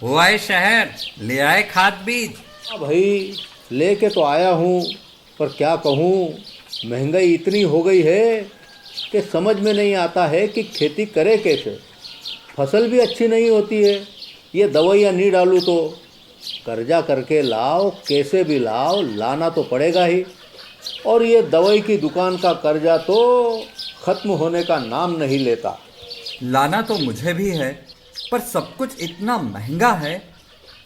हुआ है शहर, ले आए खाद बीज। हाँ भाई, लेके तो आया हूँ, पर क्या कहूँ, महंगाई इतनी हो गई है कि समझ में नहीं आता है कि खेती करे कैसे। फसल भी अच्छी नहीं होती है, ये दवाइयाँ नहीं डालूँ तो। कर्जा करके लाओ, कैसे भी लाओ, लाना तो पड़ेगा ही। और ये दवाई की दुकान का कर्जा तो ख़त्म होने का नाम नहीं लेता। लाना तो मुझे भी है, पर सब कुछ इतना महंगा है।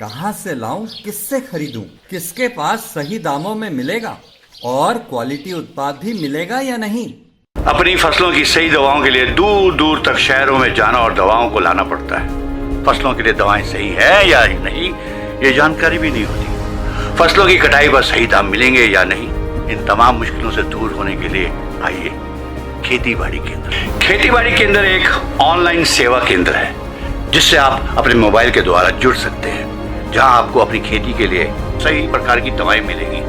कहाँ से लाऊं, किससे खरीदूं, किसके पास सही दामों में मिलेगा और क्वालिटी उत्पाद भी मिलेगा या नहीं। अपनी फसलों की सही दवाओं के लिए दूर दूर तक शहरों में जाना और दवाओं को लाना पड़ता है। फसलों के लिए दवाएं सही है या नहीं, ये जानकारी भी नहीं होती। फसलों की कटाई पर सही दाम मिलेंगे या नहीं, इन तमाम मुश्किलों से दूर होने के लिए आइए खेती बाड़ी केंद्र। खेती बाड़ी केंद्र एक ऑनलाइन सेवा केंद्र है जिससे आप अपने मोबाइल के द्वारा जुड़ सकते हैं, जहां आपको अपनी खेती के लिए सही प्रकार की दवाएं मिलेंगी,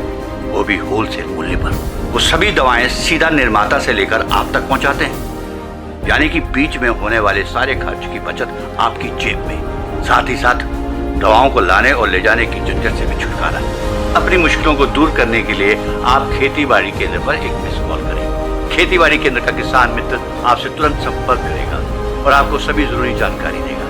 वो भी होलसेल मूल्य पर। वो सभी दवाएं सीधा निर्माता से लेकर आप तक पहुंचाते हैं, यानी कि बीच में होने वाले सारे खर्च की बचत आपकी जेब में। साथ ही साथ दवाओं को लाने और ले जाने की झंझट से भी छुटकारा। अपनी मुश्किलों को दूर करने के लिए आप खेती बाड़ी केंद्र पर एक मिस कॉल करें। खेती बाड़ी केंद्र का किसान मित्र आपसे तुरंत संपर्क करेगा और आपको सभी जरूरी जानकारी देगा।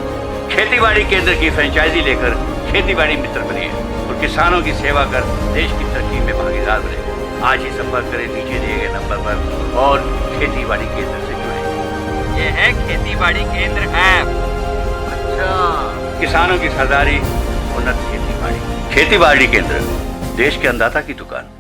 खेती बाड़ी केंद्र की फ्रेंचाइजी लेकर खेती बाड़ी मित्र बनिए और किसानों की सेवा कर देश की तरक्की में भागीदार बने। आज ही संपर्क करें नीचे दिए गए नंबर पर और खेती बाड़ी केंद्र से जुड़े। ये है खेती बाड़ी केंद्र ऐप। अच्छा, किसानों की सरदारी, उन्नत खेती बाड़ी। खेती बाड़ी केंद्र, देश के अन्नदाता की दुकान।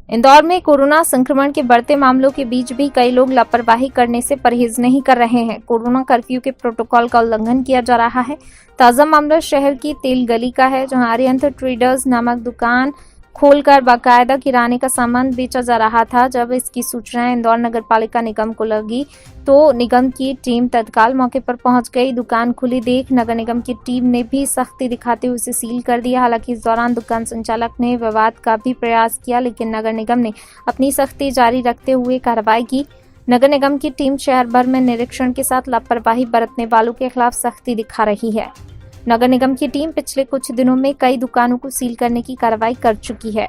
इंदौर में कोरोना संक्रमण के बढ़ते मामलों के बीच भी कई लोग लापरवाही करने से परहेज नहीं कर रहे हैं। कोरोना कर्फ्यू के प्रोटोकॉल का उल्लंघन किया जा रहा है। ताजा मामला शहर की तेल गली का है, जहां आर्यंत ट्रेडर्स नामक दुकान खोलकर बाकायदा किराने का सामान बेचा जा रहा था। जब इसकी सूचना इंदौर नगर पालिका निगम को लगी तो निगम की टीम तत्काल मौके पर पहुंच गई। दुकान खुली देख नगर निगम की टीम ने भी सख्ती दिखाते हुए उसे सील कर दिया। हालांकि इस दौरान दुकान संचालक ने विवाद का भी प्रयास किया, लेकिन नगर निगम ने अपनी सख्ती जारी रखते हुए कार्रवाई की। नगर निगम की टीम शहर भर में निरीक्षण के साथ लापरवाही बरतने वालों के खिलाफ सख्ती दिखा रही है। नगर निगम की टीम पिछले कुछ दिनों में कई दुकानों को सील करने की कार्रवाई कर चुकी है।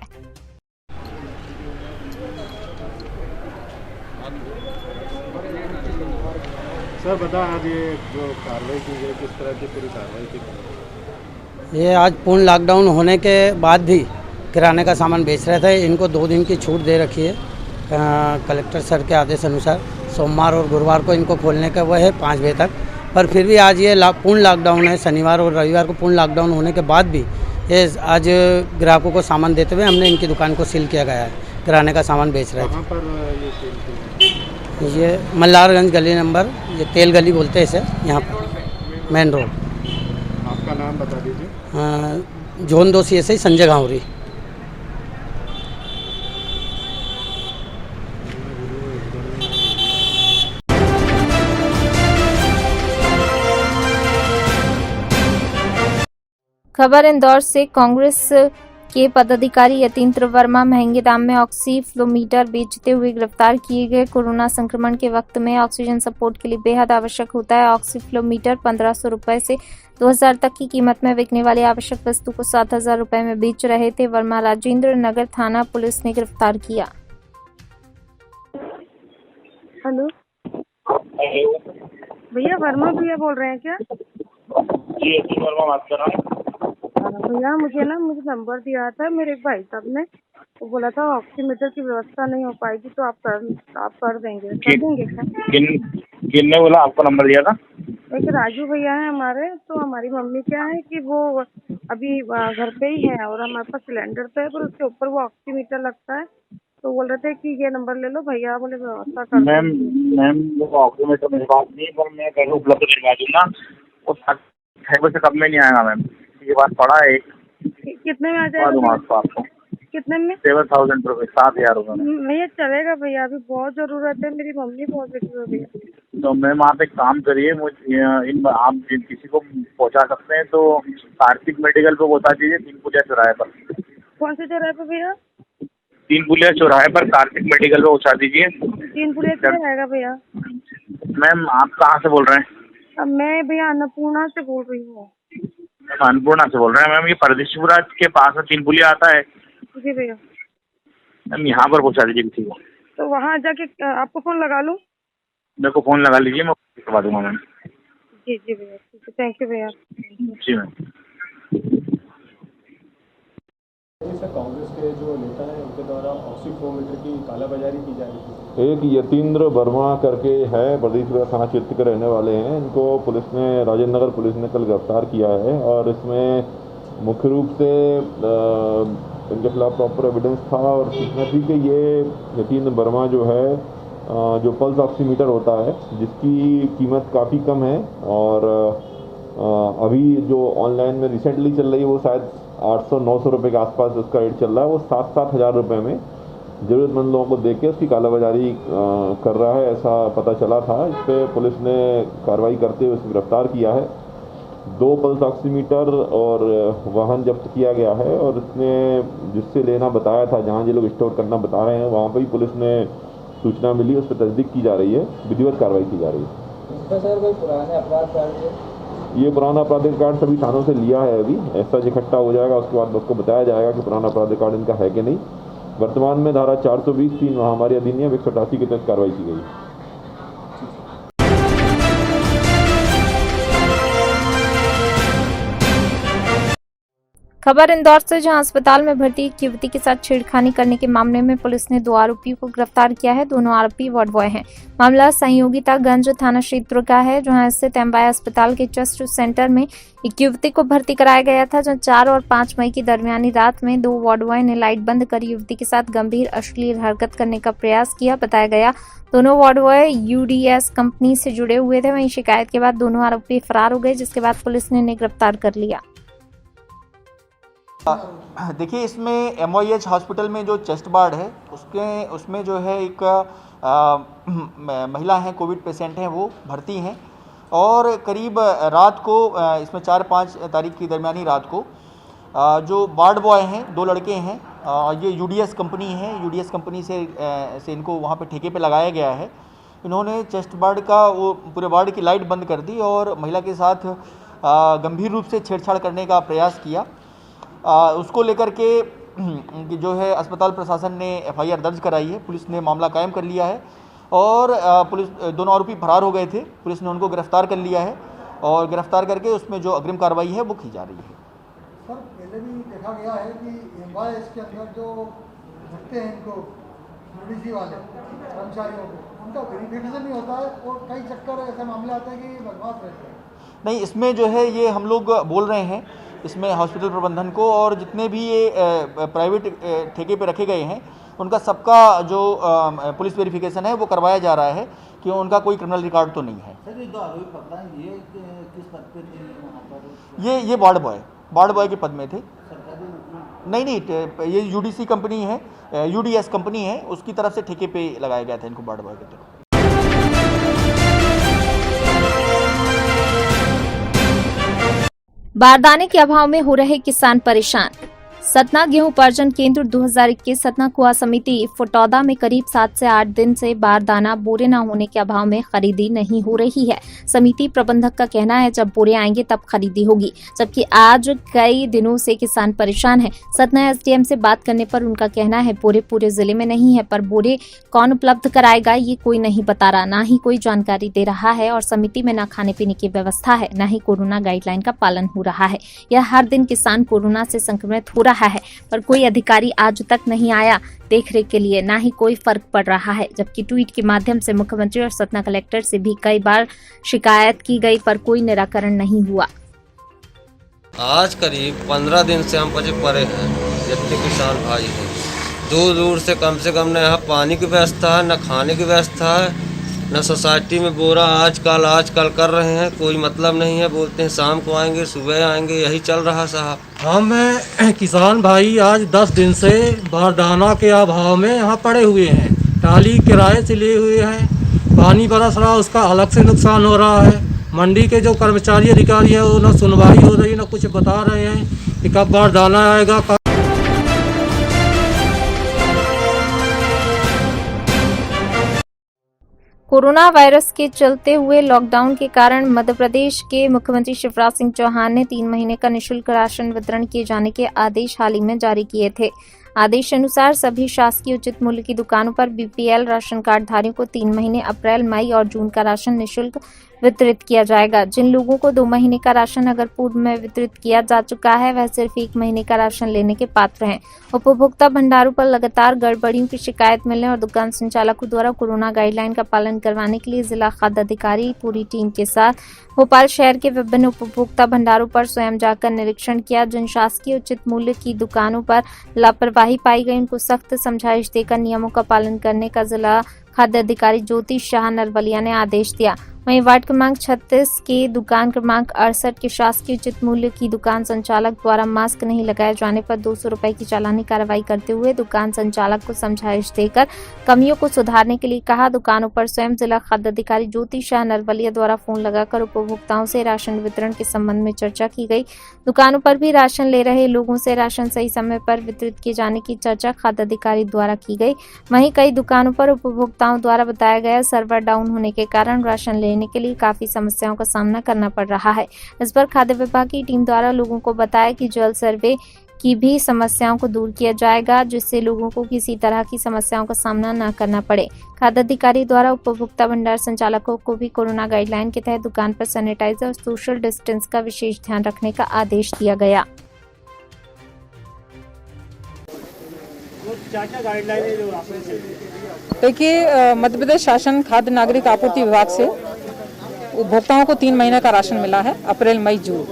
सर बता, आज ये जो कार्रवाई की गई, किस तरह की पूरी कार्रवाई की? ये आज पूर्ण लॉकडाउन होने के बाद भी किराने का सामान बेच रहे थे। इनको 2 दिन की छूट दे रखी है कलेक्टर सर के आदेश अनुसार। सोमवार और गुरुवार को इनको खोलने का वो है 5 बजे तक, पर फिर भी आज ये पूर्ण लॉकडाउन है। शनिवार और रविवार को पूर्ण लॉकडाउन होने के बाद भी ये आज ग्राहकों को सामान देते हुए हमने इनकी दुकान को सील किया गया है। किराने का सामान बेच रहे थे। कहाँ पर ये सील की? ये मल्लारगंज गली नंबर, ये तेल गली बोलते हैं इसे, यहाँ पर मेन रोड। आपका नाम बता दीजिए। जोन 2 CSI संजय गांवरी। खबर इंदौर से। कांग्रेस के पदाधिकारी यतीन्द्र वर्मा महंगे दाम में ऑक्सीफ्लोमीटर बेचते हुए गिरफ्तार किए गए। कोरोना संक्रमण के वक्त में ऑक्सीजन सपोर्ट के लिए बेहद आवश्यक होता है। ऑक्सीफ्लोमीटर 1500 रुपए से 2000 तक की कीमत में बिकने वाली आवश्यक वस्तु को 7000 रुपए में बेच रहे थे। वर्मा राजेंद्र नगर थाना पुलिस ने गिरफ्तार किया। हेलो भैया, वर्मा भैया बोल रहे हैं क्या? जी वर्मा बात कर रहा हूँ। भैया मुझे नंबर दिया था मेरे एक भाई साहब ने, वो बोला था ऑक्सीमीटर की व्यवस्था नहीं हो पाएगी तो आप कर देंगे क्या? किन ने बोला आपको नंबर दिया था? एक राजू भैया है हमारे, तो हमारी मम्मी क्या है कि वो अभी घर पे ही है और हमारे पास सिलेंडर तो है, पर उसके ऊपर वो ऑक्सीमीटर लगता है, तो बोल रहे थे कि ये नंबर ले लो। भैया बोले व्यवस्था कर। मैम वो ऑक्सीमीटर मेरे पास नहीं, पर मैं कहीं उपलब्ध करवा दूंगा। वो 6 बजे कब में नहीं आएगा मैम, ये बात पड़ा है। कितने में आ जाएगा आपको? कितने में? 7000 रुपये, 7000 रुपये। भैया चलेगा भैया, अभी बहुत जरूरत है, मेरी मम्मी बहुत जरूरत है। तो मैम आप एक काम करिए, आप किसी को पहुंचा सकते हैं तो कार्तिक मेडिकल पे पहुंचा दीजिए, 3 पुलिया चौराहे पर। कौन से चौराहे पर भैया? 3 पुलिया चौराहे पर कार्तिक मेडिकल पे पहुंचा दीजिए। 3 पुलिया रहेगा भैया। मैम आप कहाँ से बोल रहे हैं? मैं भैया अन्नपूर्णा से बोल रही हूँ। मैम अन्नपूर्णा से बोल रहे हैं मैम, ये परदेशीपुरा के पास में तीन पुलिया आता है जी भैया। मैम, यहाँ पर पहुँचा दीजिए किसी को। तो वहाँ जाके आपको फोन लगा लूँ? मेरे को फ़ोन लगा लीजिए, मैं करवा दूंगा मैम। जी जी भैया, ठीक है, थैंक यू भैया। जी मैम। सर कांग्रेस के जो नेता हैं उनके द्वारा ऑक्सीफ्लोमीटर की कालाबाजारी की जा रही है। एक यतीन्द्र वर्मा करके है, बर्दीसपुरा थाना क्षेत्र के रहने वाले हैं। इनको पुलिस ने, राजेंद्र नगर पुलिस ने कल गिरफ्तार किया है और इसमें मुख्य रूप से इनके खिलाफ प्रॉपर एविडेंस था और सूचना थी कि ये यतीन्द्र वर्मा जो है जो पल्स ऑक्सीमीटर होता है जिसकी कीमत काफ़ी कम है और अभी जो ऑनलाइन में रिसेंटली चल रही है वो शायद 800-900 रुपये के आसपास उसका रेट चल रहा है। वो 7-7 हज़ार रुपये में ज़रूरतमंद लोगों को देके उसकी कालाबाजारी कर रहा है, ऐसा पता चला था। इस पर पुलिस ने कार्रवाई करते हुए उसे गिरफ्तार किया है। 2 पल्स ऑक्सीमीटर और वाहन जब्त किया गया है और उसने जिससे लेना बताया था, जहाँ ये लोग स्टोर करना बता रहे हैं, वहाँ पर ही पुलिस ने सूचना मिली, उस पर तस्दीक की जा रही है, विधिवत कार्रवाई की जा रही है। सर कोई पुराने अपराध कार्य? ये पुराना आपराधिक कार्ड सभी थानों से लिया है। अभी ऐसा इकट्ठा हो जाएगा, उसके बाद उसको बताया जाएगा कि पुराना आपराधिक कार्ड इनका है कि नहीं। वर्तमान में धारा 420(3) महामारी अधिनियम 188 के तहत कार्रवाई की गई। खबर इंदौर से, जहां अस्पताल में भर्ती एक युवती के साथ छेड़खानी करने के मामले में पुलिस ने 2 आरोपियों को गिरफ्तार किया है। दोनों आरोपी वार्ड बॉय हैं। मामला संयोगितागंज थाना क्षेत्र का है, जहां स्थित एम्बाय अस्पताल के चेस्ट सेंटर में एक युवती को भर्ती कराया गया था। जहां 4 और 5 मई की दरमियानी रात में 2 वार्ड बॉय ने लाइट बंद कर युवती के साथ गंभीर अश्लील हरकत करने का प्रयास किया। बताया गया दोनों वार्ड बॉय यूडीएस कंपनी से जुड़े हुए थे। वहीं शिकायत के बाद दोनों आरोपी फरार हो गए, जिसके बाद पुलिस ने इन्हें गिरफ्तार कर लिया। देखिए, इसमें MOH हॉस्पिटल में जो चेस्ट वार्ड है उसमें जो है एक महिला हैं, कोविड पेशेंट हैं, वो भर्ती हैं और करीब रात को इसमें 4-5 तारीख की दरमियानी रात को जो वार्ड बॉय हैं, 2 लड़के हैं, ये UDS कंपनी है, UDS कंपनी से इनको वहाँ पे ठेके पे लगाया गया है। इन्होंने चेस्ट वार्ड का वो पूरे वार्ड की लाइट बंद कर दी और महिला के साथ गंभीर रूप से छेड़छाड़ करने का प्रयास किया। उसको लेकर के जो है अस्पताल प्रशासन ने FIR दर्ज कराई है। पुलिस ने मामला कायम कर लिया है और दोनों आरोपी फरार हो गए थे। पुलिस ने उनको गिरफ्तार कर लिया है और गिरफ्तार करके उसमें जो अग्रिम कार्रवाई है वो की जा रही है। सर, पहले भी देखा गया है कि एम्बाय के अंदर जो भरते हैं इनको UDC वाले कर्मचारियों को, उनका वेरिफिकेशन नहीं होता है और कई चक्कर ऐसे मामले आते हैं कि बर्बाद रहते हैं। नहीं, इसमें जो है ये हम लोग बोल रहे हैं इसमें हॉस्पिटल प्रबंधन को और जितने भी ये प्राइवेट ठेके पे रखे गए हैं उनका सबका जो पुलिस वेरिफिकेशन है वो करवाया जा रहा है कि उनका कोई क्रिमिनल रिकॉर्ड तो नहीं है। सर, ये 2 आरोपी पकड़ा है, ये किस पद पे थे वहाँ पर? ये वार्ड बॉय के पद में थे। नहीं, ये UDC कंपनी है, UDS कंपनी है, उसकी तरफ से ठेके पे लगाया गया था इनको वार्ड बॉय के तरफ। बारदाने के अभाव में हो रहे किसान परेशान। सतना गेहूं उपार्जन केंद्र 2021 सतना कुआ समिति फटौदा में करीब 7 से 8 दिन से बारदाना बोरे न होने के अभाव में खरीदी नहीं हो रही है। समिति प्रबंधक का कहना है जब बोरे आएंगे तब खरीदी होगी, जबकि आज कई दिनों से किसान परेशान है। सतना SDM से बात करने पर उनका कहना है बोरे पूरे जिले में नहीं है, पर बोरे कौन उपलब्ध कराएगा ये कोई नहीं बता रहा, न ही कोई जानकारी दे रहा है और समिति में न खाने पीने की व्यवस्था है, न ही कोरोना गाइडलाइन का पालन हो रहा है। यह हर दिन किसान कोरोना से संक्रमित हो रहा है, पर कोई अधिकारी आज तक नहीं आया देखरेख के लिए, ना ही कोई फर्क पड़ रहा है। जबकि ट्वीट के माध्यम से मुख्यमंत्री और सतना कलेक्टर से भी कई बार शिकायत की गई, पर कोई निराकरण नहीं हुआ। आज करीब 15 दिन से हम परे हैं, जितने किसान भाई हैं, दूर दूर से कम न यहाँ पानी की व्यवस्था है, न खाने की व्यवस्था है, न सोसाइटी में बोरा आजकल कर रहे हैं, कोई मतलब नहीं है। बोलते हैं शाम को आएंगे, सुबह आएंगे, यही चल रहा साहब। हम किसान भाई आज 10 दिन से बारदाना के अभाव में यहाँ पड़े हुए हैं। टाली किराए से लिए हुए हैं, पानी बरस रहा, उसका अलग से नुकसान हो रहा है। मंडी के जो कर्मचारी अधिकारी हैं वो न सुनवाई हो रही, न कुछ बता रहे हैं कि कब बारदाना आएगा। कोरोना वायरस के चलते हुए लॉकडाउन के कारण मध्य प्रदेश के मुख्यमंत्री शिवराज सिंह चौहान ने 3 महीने का निःशुल्क राशन वितरण किए जाने के आदेश हाल ही में जारी किए थे। आदेश अनुसार सभी शासकीय उचित मूल्य की दुकानों पर बीपीएल राशन कार्ड धारियों को 3 महीने अप्रैल, मई और जून का राशन निःशुल्क वितरित किया जाएगा। जिन लोगों को 2 महीने का राशन अगर पूर्व में वितरित किया जा चुका है, वह सिर्फ 1 महीने का राशन लेने के पात्र हैं। उपभोक्ता भंडारों पर लगातार गड़बड़ियों की शिकायत मिलने और दुकान संचालकों द्वारा कोरोना गाइडलाइन का पालन करवाने के लिए जिला खाद्य अधिकारी पूरी टीम के साथ भोपाल शहर के विभिन्न उपभोक्ता भंडारों पर स्वयं जाकर निरीक्षण किया। जिन शासकीय उचित मूल्य की दुकानों पर लापरवाही पाई गई, उनको सख्त समझाइश देकर नियमों का पालन करने का जिला खाद्य अधिकारी ज्योति शाह नरवलिया ने आदेश दिया। वहीं वार्ड क्रमांक 36 के दुकान क्रमांक 68 के शासकीय उचित मूल्य की दुकान संचालक द्वारा मास्क नहीं लगाए जाने पर 200 रुपए की चालानी कार्रवाई करते हुए दुकान संचालक को समझाइश देकर कमियों को सुधारने के लिए कहा। दुकानों पर स्वयं जिला खाद्य अधिकारी ज्योति शाह नरवलिया द्वारा फोन लगाकर उपभोक्ताओं से राशन वितरण के संबंध में चर्चा की गई। दुकानों पर भी राशन ले रहे लोगों से राशन सही समय पर वितरित किए जाने की चर्चा खाद्य अधिकारी द्वारा की गई। वहीं कई दुकानों पर उपभोक्ताओं द्वारा बताया गया सर्वर डाउन होने के कारण राशन लेने के लिए काफी समस्याओं का सामना करना पड़ रहा है। इस पर खाद्य विभाग की टीम द्वारा लोगों को बताया कि जल्द सर्वे की भी समस्याओं को दूर किया जाएगा, जिससे लोगों को किसी तरह की समस्याओं का सामना न करना पड़े। खाद्य अधिकारी द्वारा उपभोक्ता भंडार संचालकों को भी कोरोना गाइडलाइन के तहत दुकान पर सैनिटाइजर और सोशल डिस्टेंस का विशेष ध्यान रखने का आदेश दिया गया। क्या गाइडलाइन है जो राशन से? देखिए, मध्य प्रदेश शासन खाद्य नागरिक आपूर्ति विभाग से उपभोक्ताओं को 3 महीने का राशन मिला है, अप्रैल, मई, जून।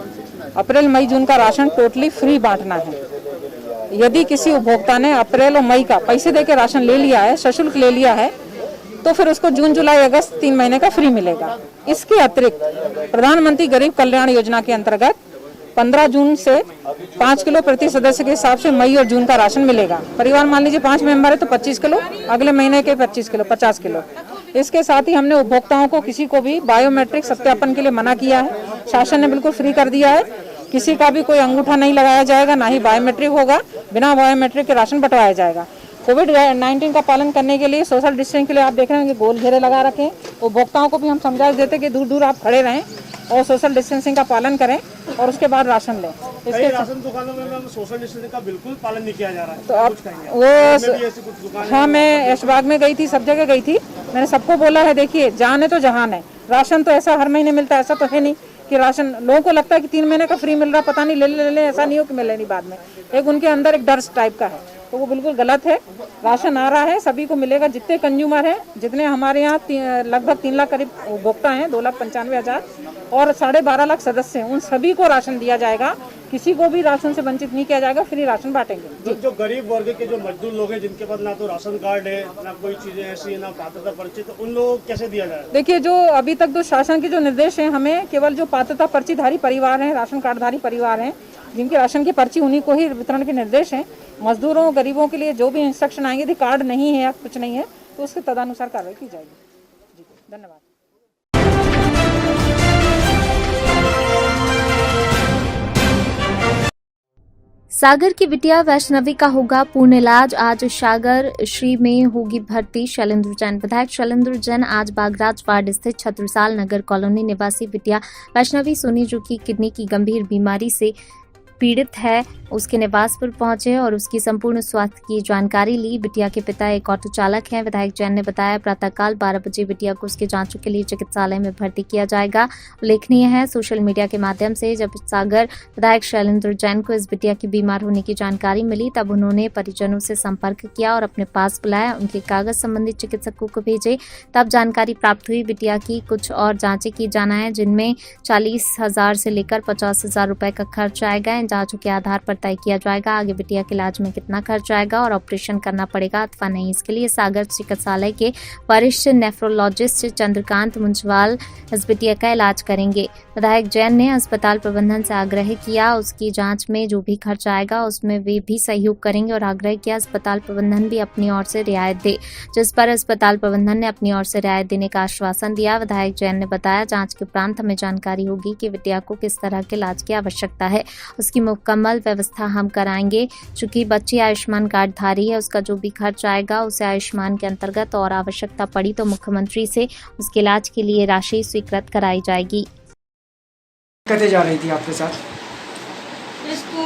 अप्रैल, मई, जून का राशन टोटली फ्री बांटना है। यदि किसी उपभोक्ता ने अप्रैल और मई का पैसे देके राशन ले लिया है, सशुल्क ले लिया है, तो फिर उसको जून, जुलाई, अगस्त 3 महीने का फ्री मिलेगा। इसके अतिरिक्त प्रधानमंत्री गरीब कल्याण योजना के अंतर्गत 15 जून से 5 किलो प्रति सदस्य के हिसाब से मई और जून का राशन मिलेगा। परिवार मान लीजिए 5 मेंबर है तो 25 किलो, अगले महीने के 25 किलो, 50 किलो। इसके साथ ही हमने उपभोक्ताओं को किसी को भी बायोमेट्रिक सत्यापन के लिए मना किया है। शासन ने बिल्कुल फ्री कर दिया है। किसी का भी कोई अंगूठा नहीं लगाया जाएगा, ना ही बायोमेट्रिक होगा। बिना बायोमेट्रिक के राशन बंटवाया जाएगा। कोविड-19 का पालन करने के लिए, सोशल डिस्टेंस के लिए आप देख रहे हैं कि गोल घेरे लगा रखे हैं। उपभोक्ताओं को भी हम समझा देते हैं कि दूर दूर आप खड़े रहें और सोशल डिस्टेंसिंग का पालन करें और उसके बाद राशन लें। इसके राशन दुकानों में सोशल डिस्टेंसिंग का बिल्कुल पालन नहीं किया जा रहा है। तो आप वो हाँ, मैं ऐशबाग में गई थी, सब जगह गई थी। मैंने सबको बोला है, देखिए जान है तो जहान है। राशन तो ऐसा हर महीने मिलता है, ऐसा तो है नहीं कि राशन लोगों को लगता है कि 3 महीने का फ्री मिल रहा, पता नहीं ले ले, ऐसा नहीं हो कि मिले नहीं बाद में। एक उनके अंदर एक डर टाइप का है, तो वो बिल्कुल गलत है। राशन आ रहा है, सभी को मिलेगा। जितने कंज्यूमर हैं, जितने हमारे यहाँ लगभग 3 लाख करीब उपभोक्ता हैं, 2,95,000 और 12.5 लाख सदस्य हैं, उन सभी को राशन दिया जाएगा। किसी को भी राशन से वंचित नहीं किया जाएगा। फ्री राशन बांटेंगे। जो गरीब वर्ग के जो मजदूर लोग हैं, जिनके पास ना तो राशन कार्ड है, ना कोई चीजें ऐसी है, ना पात्रता पर्ची, तो उन लोगों को कैसे दिया जाए? देखिए, जो अभी तक जो शासन के जो निर्देश हैं, हमें केवल जो पात्रता पर्चीधारी परिवार हैं, राशन कार्डधारी परिवार हैं, जिनकी राशन की पर्ची, उन्हीं को ही वितरण के निर्देश हैं। मजदूरों, गरीबों के लिए जो भी इंस्ट्रक्शन आएंगे, यदि कार्ड नहीं है या कुछ नहीं है, तो उसके तदनुसार कार्रवाई की जाएगी। जी, धन्यवाद। सागर की बिटिया वैष्णवी का होगा पूर्ण इलाज। आज सागर श्री में होगी भर्ती शैलेंद्र जैन। विधायक शैलेंद्र जैन आज बागराज वार्ड स्थित छत्रसाल नगर कॉलोनी निवासी बिटिया वैष्णवी सोनी, जो की किडनी की गंभीर बीमारी से पीड़ित है, उसके निवास पर पहुंचे और उसकी संपूर्ण स्वास्थ्य की जानकारी ली। बिटिया के पिता एक ऑटो चालक हैं। विधायक जैन ने बताया, प्रातःकाल 12 बजे बिटिया को उसके जांचों के लिए चिकित्सालय में भर्ती किया जाएगा। उल्लेखनीय है, सोशल मीडिया के माध्यम से जब सागर विधायक शैलेंद्र जैन को इस बिटिया की बीमार होने की जानकारी मिली, तब उन्होंने परिजनों से संपर्क किया और अपने पास बुलाया। उनके कागज संबंधित चिकित्सकों को भेजे। तब जानकारी प्राप्त हुई बिटिया की कुछ और जांचें की जाना है, जिनमें 40,000 से लेकर 50,000 रुपए का खर्च आएगा। इन जांचों के आधार पर तय किया जाएगा आगे बिटिया के इलाज में कितना खर्च आएगा और ऑपरेशन करना पड़ेगा अथवा नहीं। इसके लिए सागर चिकित्सालय के वरिष्ठ नेफ्रोलॉजिस्ट चंद्रकांत मुंजवाल इस बिटिया का इलाज करेंगे। विधायक जैन ने अस्पताल प्रबंधन से आग्रह किया उसकी जांच में जो भी खर्च आएगा उसमें वे भी सहयोग करेंगे और आग्रह किया अस्पताल प्रबंधन भी अपनी ओर से रियायत दे, जिस पर अस्पताल प्रबंधन ने अपनी ओर से रियायत देने का आश्वासन दिया। विधायक जैन ने बताया, जांच के उपरांत हमें जानकारी होगी कि बिटिया को किस तरह के इलाज की आवश्यकता है। उसकी उसकी मुकम्मल व्यवस्था हम कराएंगे। चूँकि बच्ची आयुष्मान कार्ड धारी है, उसका जो भी खर्च आएगा उसे आयुष्मान के अंतर्गत और आवश्यकता पड़ी तो मुख्यमंत्री से उसके इलाज के लिए राशि स्वीकृत कराई जाएगी। कते जा रही थी आपके साथ? इसको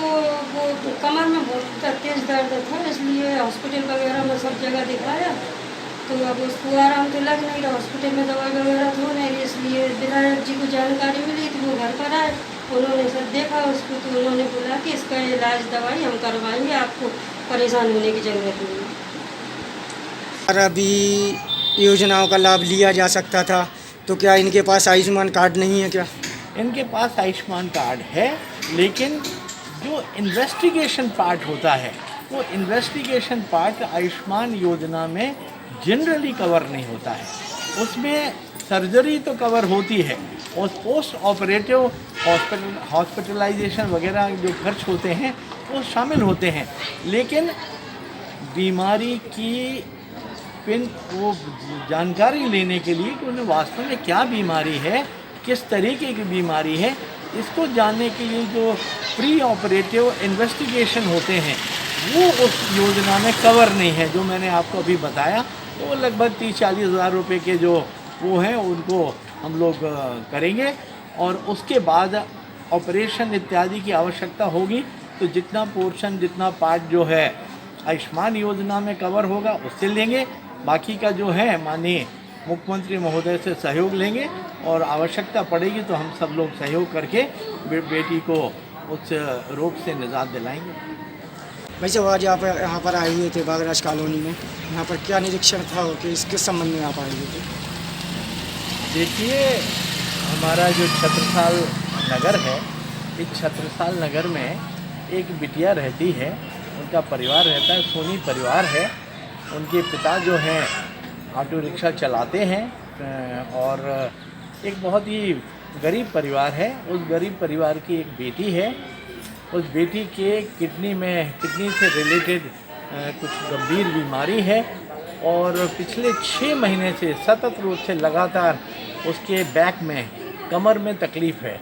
वो कमर में बहुत तेज दर्द था, इसलिए हॉस्पिटल वगैरह में सब जगह दिखाया, तो अब उसको आराम तो लग नहीं रहा। हॉस्पिटल में दवाई वगैरह तो नहीं, इसलिए विधायक जी को जानकारी मिली तो वो घर पर आए, उन्होंने सब देखा उसको, तो उन्होंने बोला कि इसका इलाज दवाई हम करवाएंगे, आपको परेशान होने की ज़रूरत नहीं। और अभी योजनाओं का लाभ लिया जा सकता था, तो क्या इनके पास आयुष्मान कार्ड नहीं है क्या? इनके पास आयुष्मान कार्ड है, लेकिन जो इन्वेस्टिगेशन पार्ट होता है वो इन्वेस्टिगेशन पार्ट आयुष्मान योजना में जनरली कवर नहीं होता है। उसमें सर्जरी तो कवर होती है और पोस्ट ऑपरेटिव हॉस्पिटलाइजेशन वगैरह जो खर्च होते हैं वो शामिल होते हैं, लेकिन बीमारी की वो जानकारी लेने के लिए कि उन्हें वास्तव में क्या बीमारी है, किस तरीके की बीमारी है, इसको जानने के लिए जो प्री ऑपरेटिव इन्वेस्टिगेशन होते हैं वो उस योजना में कवर नहीं है। जो मैंने आपको अभी बताया तो वो लगभग 30-40 हज़ार रुपये के जो वो हैं उनको हम लोग करेंगे, और उसके बाद ऑपरेशन इत्यादि की आवश्यकता होगी तो जितना पोर्शन जितना पार्ट जो है आयुष्मान योजना में कवर होगा उससे लेंगे, बाकी का जो है माननीय मुख्यमंत्री महोदय से सहयोग लेंगे, और आवश्यकता पड़ेगी तो हम सब लोग सहयोग करके बेटी को उस रोग से निजात दिलाएंगे। भाई साहब, आज आप यहाँ पर आए हुए थे बागराज कॉलोनी में, यहाँ पर क्या निरीक्षण था कि इसके संबंध में आप आए हुए थे? देखिए, हमारा जो छत्रसाल नगर है, इस छत्रसाल नगर में एक बिटिया रहती है, उनका परिवार रहता है, सोनी परिवार है। उनके पिता जो हैं ऑटो रिक्शा चलाते हैं और एक बहुत ही गरीब परिवार है। उस गरीब परिवार की एक बेटी है, उस बेटी के किडनी से रिलेटेड कुछ गंभीर बीमारी है, और पिछले 6 महीने से सतत रूप से लगातार उसके बैक में, कमर में तकलीफ़ है,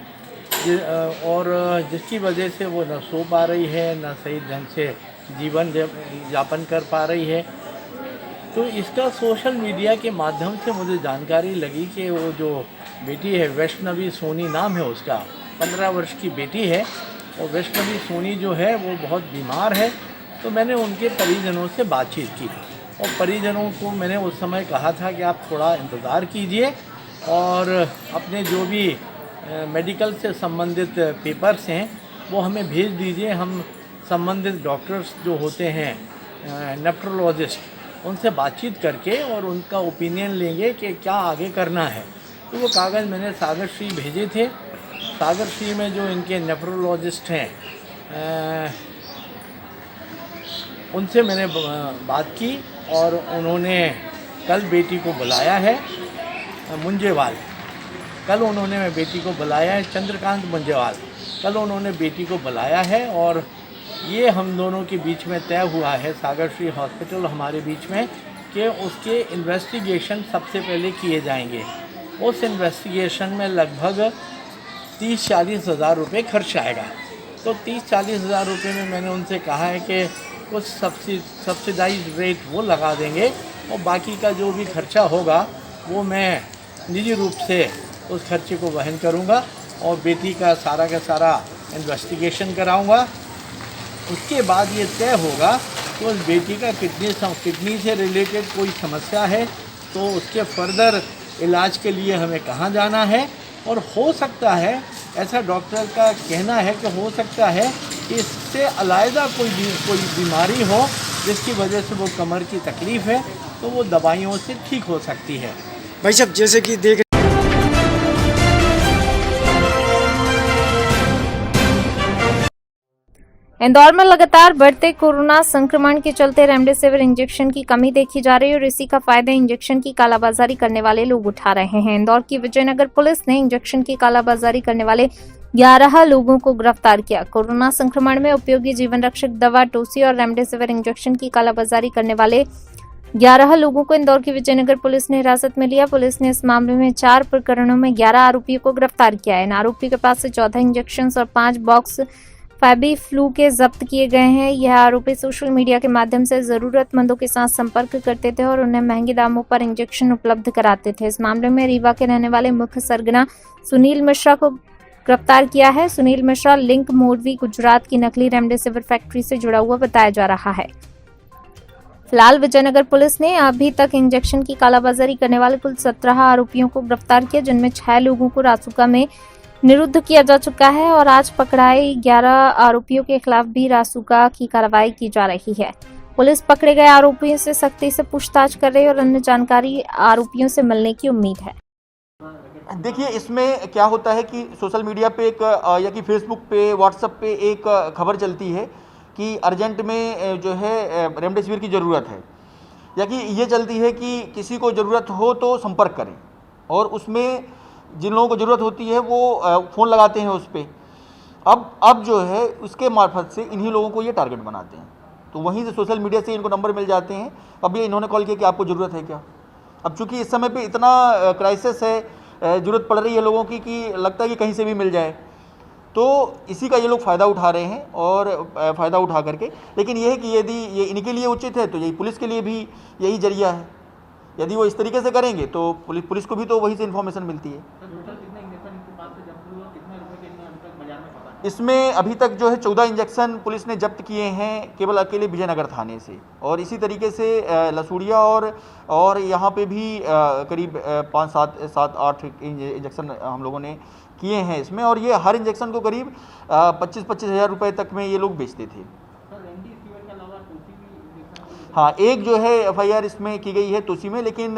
और जिसकी वजह से वो न सो पा रही है, न सही ढंग से जीवन यापन कर पा रही है। तो इसका सोशल मीडिया के माध्यम से मुझे जानकारी लगी कि वो जो बेटी है, वैष्णवी सोनी नाम है उसका, 15 वर्ष की बेटी है, और वैष्णवी सोनी जो है वो बहुत बीमार है। तो मैंने उनके परिजनों से बातचीत की, और परिजनों को मैंने उस समय कहा था कि आप थोड़ा इंतज़ार कीजिए और अपने जो भी मेडिकल से संबंधित पेपर्स हैं वो हमें भेज दीजिए। हम संबंधित डॉक्टर्स जो होते हैं, नेफ्रोलॉजिस्ट, उनसे बातचीत करके और उनका ओपिनियन लेंगे कि क्या आगे करना है। तो वो कागज़ मैंने सागर श्री भेजे थे। सागर श्री में जो इनके नेफ्रोलॉजिस्ट हैं उनसे मैंने बात की, और उन्होंने कल बेटी को बुलाया है मुंजेवाल। कल उन्होंने बेटी को बुलाया है, चंद्रकांत मुंजेवाल। कल उन्होंने बेटी को बुलाया है, और ये हम दोनों के बीच में तय हुआ है, सागर श्री हॉस्पिटल हमारे बीच में, कि उसके इन्वेस्टिगेशन सबसे पहले किए जाएंगे। उस इन्वेस्टिगेशन में लगभग 30-40 हज़ार रुपये खर्च आएगा। तो 30-40 हज़ार रुपये में मैंने उनसे कहा है कि कुछ सब्सिडाइज रेट वो लगा देंगे, और बाकी का जो भी खर्चा होगा वो मैं निजी रूप से उस खर्चे को वहन करूँगा, और बेटी का सारा इन्वेस्टिगेशन कराऊँगा। उसके बाद ये तय होगा कि उस बेटी का किडनी से रिलेटेड कोई समस्या है तो उसके फर्दर इलाज के लिए हमें कहाँ जाना है, और हो सकता है, ऐसा डॉक्टर का कहना है कि हो सकता है कि इससे अलग कोई बीमारी हो जिसकी वजह से वो कमर की तकलीफ़ है, तो वो दवाइयों से ठीक हो सकती है। भाई साहब, जैसे कि देख इंदौर में लगातार बढ़ते कोरोना संक्रमण के चलते रेमडेसिविर इंजेक्शन की कमी देखी जा रही है, और इसी का फायदा इंजेक्शन की कालाबाजारी करने वाले लोग उठा रहे हैं। इंदौर की विजयनगर पुलिस ने इंजेक्शन की कालाबाजारी करने वाले 11 लोगों को गिरफ्तार किया। कोरोना संक्रमण में उपयोगी जीवन रक्षक दवा टोसी और रेमडेसिविर इंजेक्शन की कालाबाजारी करने वाले 11 लोगों को इंदौर की विजयनगर पुलिस ने हिरासत में लिया। पुलिस ने इस मामले में 4 प्रकरणों में 11 आरोपियों को गिरफ्तार किया है। इन आरोपियों के पास से 14 इंजेक्शन और 5 बॉक्स फैबी फ्लू के जब्त किए गए हैं। यह आरोपी सोशल मीडिया के माध्यम से जरूरतमंदों के साथ संपर्क करते थे और उन्हें महंगे दामों पर इंजेक्शन उपलब्ध कराते थे। इस मामले में रीवा के रहने वाले मुख्य सरगना सुनील मिश्रा को गिरफ्तार किया है। सुनील मिश्रा लिंक मोरवी गुजरात की नकली रेमडेसिविर फैक्ट्री से जुड़ा हुआ बताया जा रहा है। फिलहाल विजयनगर पुलिस ने अभी तक इंजेक्शन की कालाबाजारी करने वाले कुल 17 आरोपियों को गिरफ्तार किया, जिनमें 6 लोगों को रासुका में निरुद्ध किया जा चुका है और आज पकड़ाए 11 आरोपियों के खिलाफ भी रासुका की कार्रवाई की जा रही है। पुलिस पकड़े गए आरोपियों से सख्ती से पूछताछ कर रही है और अन्य जानकारी आरोपियों से मिलने की उम्मीद है। देखिए, इसमें क्या होता है कि सोशल मीडिया पे एक या कि फेसबुक पे, व्हाट्सएप पे एक खबर चलती है कि अर्जेंट में जो है रेमडेसिविर की ज़रूरत है, या कि ये चलती है कि किसी को ज़रूरत हो तो संपर्क करें, और उसमें जिन लोगों को ज़रूरत होती है वो फ़ोन लगाते हैं उस पर। अब जो है उसके मार्फत से इन्हीं लोगों को ये टारगेट बनाते हैं, तो वहीं से सोशल मीडिया से इनको नंबर मिल जाते हैं। अब ये इन्होंने कॉल किया कि आपको ज़रूरत है क्या। अब चूँकि इस समय पे इतना क्राइसिस है, ज़रूरत पड़ रही है लोगों की कि लगता है कि कहीं से भी मिल जाए, तो इसी का ये लोग फ़ायदा उठा रहे हैं और फ़ायदा उठा करके, लेकिन ये है कि यदि ये इनके लिए उचित है तो यही पुलिस के लिए भी यही जरिया है। यदि वो इस तरीके से करेंगे तो पुलिस को भी तो वही से इन्फॉर्मेशन मिलती है। इसमें अभी तक जो है 14 इंजेक्शन पुलिस ने जब्त किए हैं केवल अकेले विजयनगर थाने से, और इसी तरीके से लसूड़िया और यहाँ पे भी करीब 5-7-8 इंजेक्शन हम लोगों ने किए हैं इसमें, और ये हर इंजेक्शन को करीब 25-25 हज़ार रुपये तक में ये लोग बेचते थे। हाँ, एक जो है FIR इसमें की गई है तुलसी में, लेकिन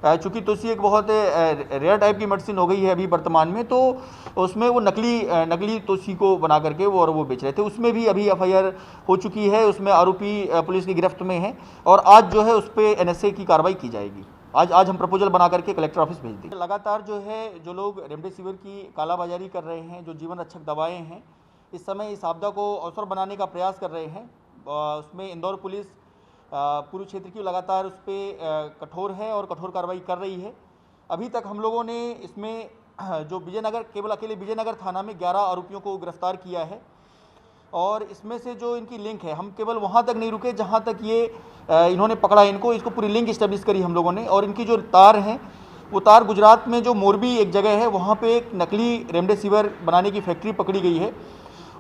चूंकि तुलसी एक बहुत रेयर टाइप की मेडिसिन हो गई है अभी वर्तमान में, तो उसमें वो नकली तुलसी को बना करके वो बेच रहे थे। उसमें भी अभी FIR हो चुकी है, उसमें आरोपी पुलिस की गिरफ्त में है, और आज जो है उस पर NSA की कार्रवाई की जाएगी। आज हम प्रपोजल बना करके कलेक्टर ऑफिस भेज देंगे। लगातार जो है जो लोग रेमडेसिविर की कालाबाजारी कर रहे हैं, जो जीवन रक्षक दवाएँ हैं, इस समय इस आपदा को अवसर बनाने का प्रयास कर रहे हैं। उसमें इंदौर पुलिस पूर्व क्षेत्र की लगातार उस पर कठोर है और कठोर कार्रवाई कर रही है। अभी तक हम लोगों ने इसमें जो केवल अकेले विजयनगर थाना में 11 आरोपियों को गिरफ्तार किया है, और इसमें से जो इनकी लिंक है, हम केवल वहाँ तक नहीं रुके जहाँ तक ये इन्होंने पकड़ा इसको पूरी लिंक इस्टेब्लिश करी हम लोगों ने। और इनकी जो तार हैं वो तार गुजरात में जो मोरबी एक जगह है, वहाँ पे एक नकली रेमडेसिविर बनाने की फैक्ट्री पकड़ी गई है।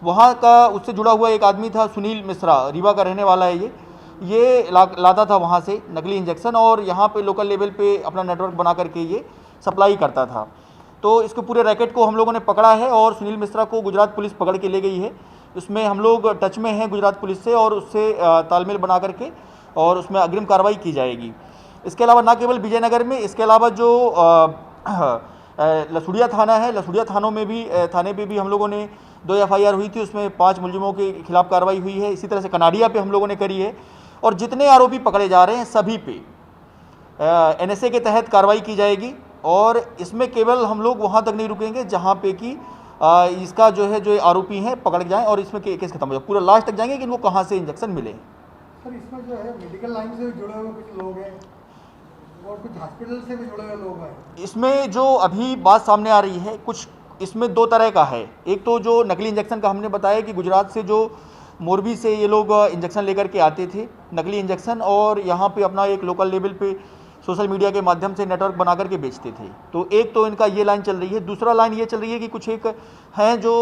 वहाँ का उससे जुड़ा हुआ एक आदमी था सुनील मिश्रा, रीवा का रहने वाला है। ये लाता था वहाँ से नकली इंजेक्शन, और यहाँ पे लोकल लेवल पे अपना नेटवर्क बना करके ये सप्लाई करता था। तो इसके पूरे रैकेट को हम लोगों ने पकड़ा है, और सुनील मिश्रा को गुजरात पुलिस पकड़ के ले गई है। उसमें हम लोग टच में हैं गुजरात पुलिस से, और उससे तालमेल बना करके और उसमें अग्रिम कार्रवाई की जाएगी। इसके अलावा ना केवल विजयनगर में, इसके अलावा जो लसूड़िया थाना है, लसूड़िया थाने पे भी हम लोगों ने 2 FIR हुई थी, उसमें 5 मुलजिमों के खिलाफ कार्रवाई हुई है। इसी तरह से कनाडिया पे हम लोगों ने करी है, और जितने आरोपी पकड़े जा रहे हैं सभी पे NSA के तहत कार्रवाई की जाएगी। और इसमें केवल हम लोग वहाँ तक नहीं रुकेंगे जहाँ पे कि इसका जो आरोपी हैं पकड़ जाएं और इसमें केस खत्म हो जाए, पूरा लास्ट तक जाएंगे कि इनको कहाँ से इंजेक्शन मिले। सर, इसमें जो है मेडिकल लाइन से जुड़े हुए कुछ लोग हैं और कुछ हॉस्पिटल से भी जुड़े हुए लोग हैं। इसमें जो अभी बात सामने आ रही है, कुछ इसमें 2 तरह का है। एक तो जो नकली इंजेक्शन का हमने बताया कि गुजरात से जो मोरबी से ये लोग इंजेक्शन लेकर के आते थे, नकली इंजेक्शन, और यहाँ पे अपना एक लोकल लेवल पे सोशल मीडिया के माध्यम से नेटवर्क बना करके बेचते थे। तो एक तो इनका ये लाइन चल रही है। दूसरा लाइन ये चल रही है कि कुछ एक हैं जो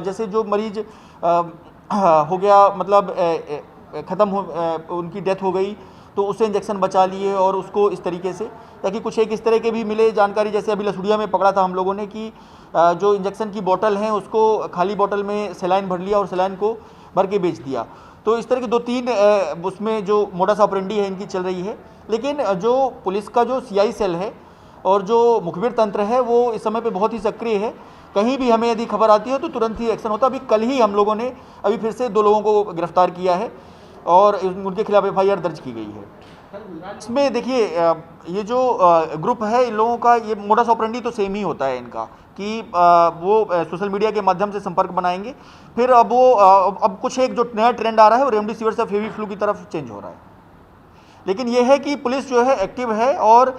जैसे जो मरीज हो गया, मतलब उनकी डेथ हो गई, तो उससे इंजेक्शन बचा लिए और उसको इस तरीके से, ताकि कुछ एक इस तरह के भी मिले जानकारी। जैसे अभी लसूड़िया में पकड़ा था हम लोगों ने कि जो इंजेक्शन की बोतल हैं उसको खाली बोतल में सलाइन भर लिया और सलाइन को भर के बेच दिया। तो इस तरह के 2-3 उसमें जो मोडस ऑपरेंडी है इनकी चल रही है। लेकिन जो पुलिस का जो CI सेल है और जो मुखबिर तंत्र है वो इस समय पे बहुत ही सक्रिय है। कहीं भी हमें यदि खबर आती है तो तुरंत ही एक्शन होता है। अभी कल ही हम लोगों ने फिर से 2 लोगों को गिरफ्तार किया है और उनके खिलाफ FIR दर्ज की गई है। इसमें देखिए, ये जो ग्रुप है इन लोगों का, ये मोडस ऑपरेंडी तो सेम ही होता है इनका कि वो सोशल मीडिया के माध्यम से संपर्क बनाएंगे। फिर अब कुछ एक जो नया ट्रेंड आ रहा है वो रेमडेसिविर से फेवी फ्लू की तरफ चेंज हो रहा है। लेकिन ये है कि पुलिस जो है एक्टिव है और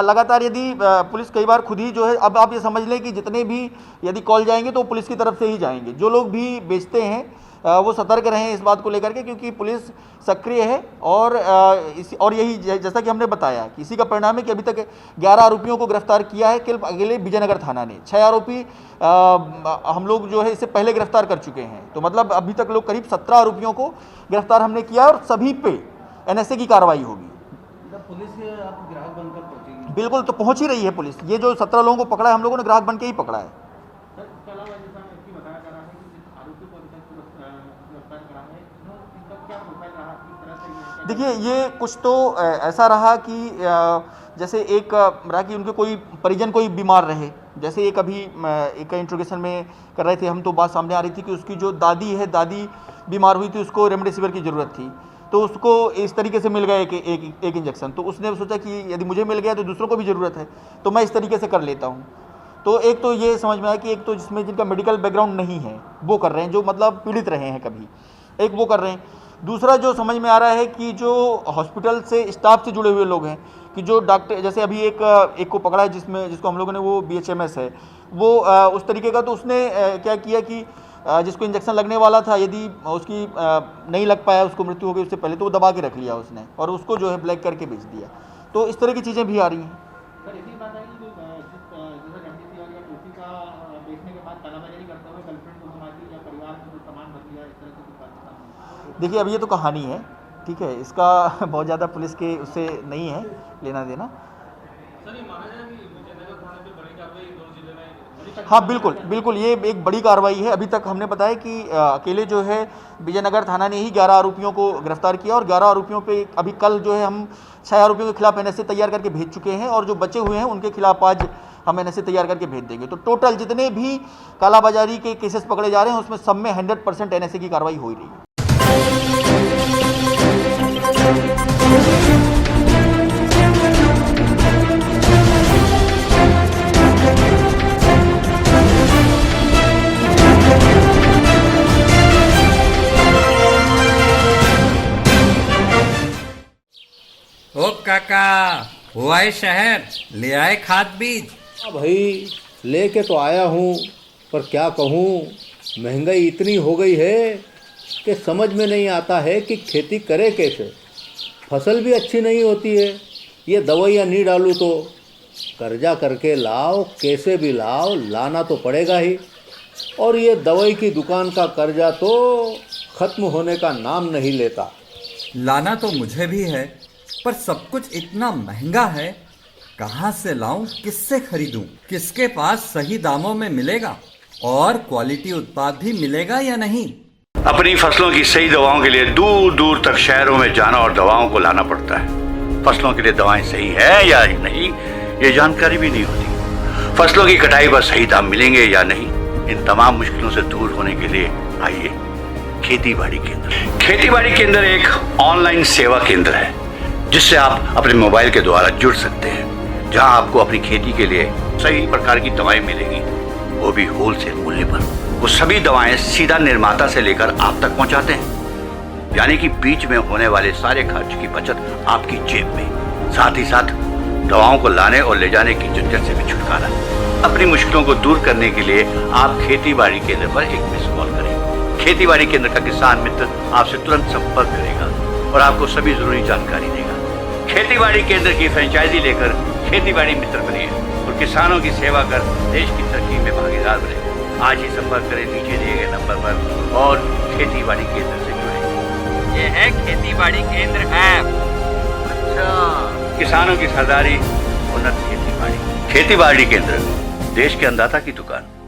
लगातार यदि पुलिस कई बार खुद ही जो है, अब आप ये समझ लें कि जितने भी यदि कॉल जाएंगे तो पुलिस की तरफ से ही जाएंगे। जो लोग भी बेचते हैं वो सतर्क रहें इस बात को लेकर के, क्योंकि पुलिस सक्रिय है और यही जैसा कि हमने बताया कि इसी का परिणाम है कि अभी तक 11 आरोपियों को गिरफ्तार किया है केवल अकेले विजयनगर थाना ने। 6 आरोपी हम लोग जो है इससे पहले गिरफ्तार कर चुके हैं। तो मतलब अभी तक लोग करीब 17 आरोपियों को गिरफ्तार हमने किया और सभी पे NSA की कार्रवाई होगी। पुलिस आप ग्राहक बनकर पहुंचेगी? बिल्कुल, तो पहुंच ही रही है पुलिस। ये जो 17 लोगों को पकड़ा है हम लोगों ने ग्राहक बन के ही पकड़ा है। देखिए, ये कुछ तो ऐसा रहा कि जैसे एक रहा कि उनके कोई परिजन कोई बीमार रहे, जैसे एक अभी एक इंट्रोगेशन में कर रहे थे हम, तो बात सामने आ रही थी कि उसकी जो दादी बीमार हुई थी, उसको रेमडेसिविर की ज़रूरत थी, तो उसको इस तरीके से मिल गया एक इंजेक्शन। तो उसने सोचा कि यदि मुझे मिल गया तो दूसरों को भी ज़रूरत है, तो मैं इस तरीके से कर लेता हूँ। तो एक तो ये समझ में आया कि एक तो जिसमें जिनका मेडिकल बैकग्राउंड नहीं है वो कर रहे हैं, जो मतलब पीड़ित रहे हैं कभी, एक वो कर रहे हैं। दूसरा जो समझ में आ रहा है कि जो हॉस्पिटल से स्टाफ से जुड़े हुए लोग हैं, कि जो डॉक्टर, जैसे अभी एक को पकड़ा है जिसको हम लोगों ने, वो BHMS है, वो उस तरीके का, तो उसने क्या किया कि जिसको इंजेक्शन लगने वाला था, यदि उसकी नहीं लग पाया, उसको मृत्यु हो गई उससे पहले, तो वो दबा के रख लिया उसने और उसको जो है ब्लैक करके बेच दिया। तो इस तरह की चीज़ें भी आ रही हैं। देखिए, अब ये तो कहानी है, ठीक है, इसका बहुत ज़्यादा पुलिस के उससे नहीं है लेना देना। हाँ, बिल्कुल ये एक बड़ी कार्रवाई है। अभी तक हमने बताया कि अकेले जो है विजयनगर थाना ने ही 11 आरोपियों को गिरफ्तार किया और 11 आरोपियों पे अभी कल जो है हम 6 आरोपियों के खिलाफ NSA तैयार करके भेज चुके हैं और जो बचे हुए हैं उनके खिलाफ आज हम NSA तैयार करके भेज देंगे। तो टोटल जितने भी कालाबाजारी के केसेस पकड़े जा रहे हैं उसमें सब में 100% NSA की कार्रवाई हो रही है। ओ काका, हुआ है शहर, ले आए खाद बीज? हाँ भाई, लेके तो आया हूँ, पर क्या कहूँ, महंगाई इतनी हो गई है कि समझ में नहीं आता है कि खेती करे कैसे। फसल भी अच्छी नहीं होती है, ये दवाइयाँ नहीं डालूँ तो कर्जा करके लाओ, कैसे भी लाओ, लाना तो पड़ेगा ही। और ये दवाई की दुकान का कर्जा तो ख़त्म होने का नाम नहीं लेता। लाना तो मुझे भी है, पर सब कुछ इतना महंगा है, कहाँ से लाऊं, किससे खरीदूं, किसके पास सही दामों में मिलेगा और क्वालिटी उत्पाद भी मिलेगा या नहीं। अपनी फसलों की सही दवाओं के लिए दूर दूर तक शहरों में जाना और दवाओं को लाना पड़ता है। फसलों के लिए दवाएं सही है या नहीं, ये जानकारी भी नहीं होती। फसलों की कटाई पर सही दाम मिलेंगे या नहीं, इन तमाम मुश्किलों से दूर होने के लिए आइए खेती बाड़ी केंद्र। खेती बाड़ी केंद्र एक ऑनलाइन सेवा केंद्र है जिससे आप अपने मोबाइल के द्वारा जुड़ सकते हैं, जहां आपको अपनी खेती के लिए सही प्रकार की दवाएं मिलेंगी, वो भी होलसेल मूल्य पर। वो सभी दवाएं सीधा निर्माता से लेकर आप तक पहुंचाते हैं, यानी कि बीच में होने वाले सारे खर्च की बचत आपकी जेब में। साथ ही साथ दवाओं को लाने और ले जाने की झंझट से भी छुटकारा। अपनी मुश्किलों को दूर करने के लिए आप खेती बाड़ी केंद्र पर एक मिस कॉल करें। खेती बाड़ी केंद्र का किसान मित्र आपसे तुरंत संपर्क करेगा और आपको सभी जरूरी जानकारी देगा। खेती बाड़ी केंद्र की फ्रेंचाइजी लेकर खेती बाड़ी मित्र बनिए और किसानों की सेवा कर देश की तरक्की में भागीदार बने। आज ही संपर्क करें नीचे दिए गए नंबर पर और खेती बाड़ी केंद्र से जुड़े। ये है खेती बाड़ी केंद्र ऐप। अच्छा, किसानों की सरदारी, उन्नत खेती बाड़ी। खेती बाड़ी केंद्र, देश के अन्नदाता की दुकान।